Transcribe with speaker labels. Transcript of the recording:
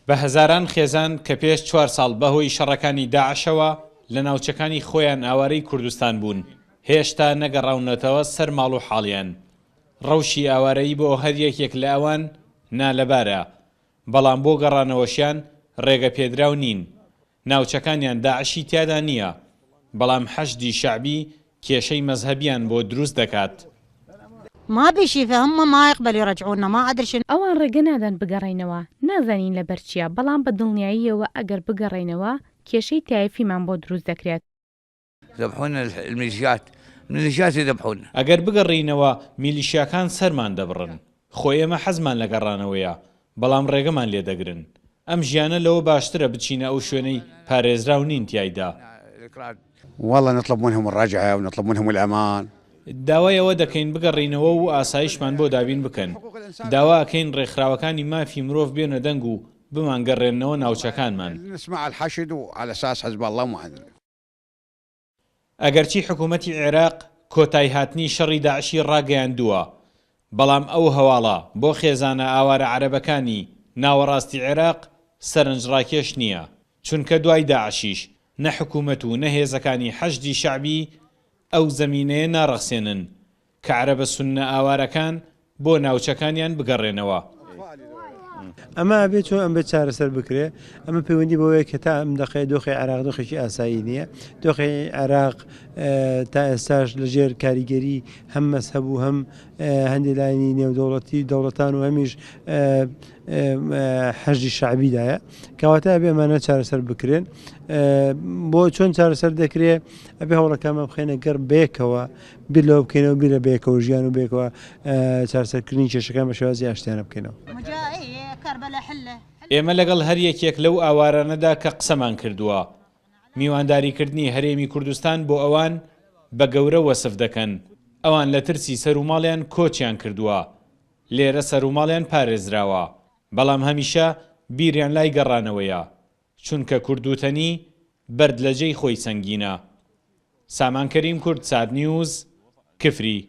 Speaker 1: بە هەزاران خێزان کە پێش 4 ساڵ بەهۆی شەڕەکانی داعشەوە لە ناوچەکانی خۆیان ئاوارەی کوردستان بوون هێشتا نەگەڕاونەتەوە سەر ماڵ و حاڵیان ڕەوشی ئاوارەیی بۆ هەر یەکێک لە ئەوان نالەبارە بەڵام بۆ گەڕانەوەشیان ڕێگە پێدراو نین ناوچەکانیان داعشی تیادا نییە بەڵام حەشدی شعبی کێشەی مەزهەبیان بۆ دروست دەکات
Speaker 2: ما بشي فهم ما يقبل يرجعونا ما أدري شنو
Speaker 3: ئەوان ڕێگە نادەن بگەڕێنەوە نازانین لەبەر چییە بەڵام بە دڵنیاییەوە ئەگەر بگەڕێنەوە کێشەی تایەفیمان بۆ دروست دەکرێت
Speaker 4: ذبحونا الميليشيات يذبحونا
Speaker 1: ئەگەر بگەڕینەوە میلیشیاکان سەرمان دەبڕن خۆی ئێمە حەزمان لە گەڕانەوەیە بەڵام ڕێگەمان لێ دەگرن ئەم ژیانە لەوە باشترە بچینە ئەو شوێنەی پارێزراو نین تایدا
Speaker 5: والله نطلب منهم الرجعة ونطلب منهم الأمان
Speaker 1: داوای ئەوە دەکەین بگەڕینەوە و ئاسایشمان بۆ دابین بکەن داواکەین ڕێکخراوەکانی مافی مرۆڤ بێنە دەنگ و بمانگەڕێنەوە ناوچەکانمان
Speaker 5: نسمع الحشد وعلى أساس حزب الله ما أدري
Speaker 1: ئەگەرچی حکوومەتی عێراق کۆتای هاتنی شەڕی داعشی ڕاگەیاندووە بەڵام ئەو هەواڵە بۆ خێزانە ئاوارە عەرەبەکانی ناوەڕاستی عێراق سەرنجڕاکێش نییە چونکە دوای داعشیش نە حکوومەت و نە هێزەکانی حەشدی شعبی ئەو زەمینەیە ناڕەخسێنن کە عەرەبە سوننە ئاوارەکان بۆ ناوچەکانیان بگەڕێنەوە
Speaker 6: ئەمە بێت چۆن ئەم بێت چارەسەر بکرێ ئەمە پەیوەندی بەوەیە کە تا ئەم دەقەیە دۆخی عێراق دۆخێکی ئاسایی نییە دۆخی عێراق تا ئێستاش لەژێر کاریگەری هەم مەزهەب و هەم هەندێک لایانی نێودەوڵەتی دەوڵەتان و هەمیش حەشدی شعبیدایە کەواتە ئەبێ ئەمانە چارەسەر بکرێن بۆ چۆن چارەسەر دەکرێت ئەبێ هەوڵەکانمان بخێنە گەڕ بێکەوە بیر لەوە بکەینەوە بیرە بێکەوە ژیان و بێکەوە چارەسەرکردنی کێشەکان بە شێوازی ئاشتیانە بکەینەوە
Speaker 1: ئێمە لەگەڵ هەر یەکێک لەو ئاوارانەدا کە قسەمان کردووە میوانداریکردنی هەرێمی کوردستان بۆ ئەوان بە گەورە وەسف دەکەن ئەوان لە ترسی سەروماڵیان کۆچیان کردووە لێرە سەروماڵیان پارێزراوە بەڵام هەمیشە بیریان لای گەڕانەوەیە چونکە کوردوتەنی بەرد لەجێی خۆی سەنگینە سامان کەریم کورد ساد نیوز کفری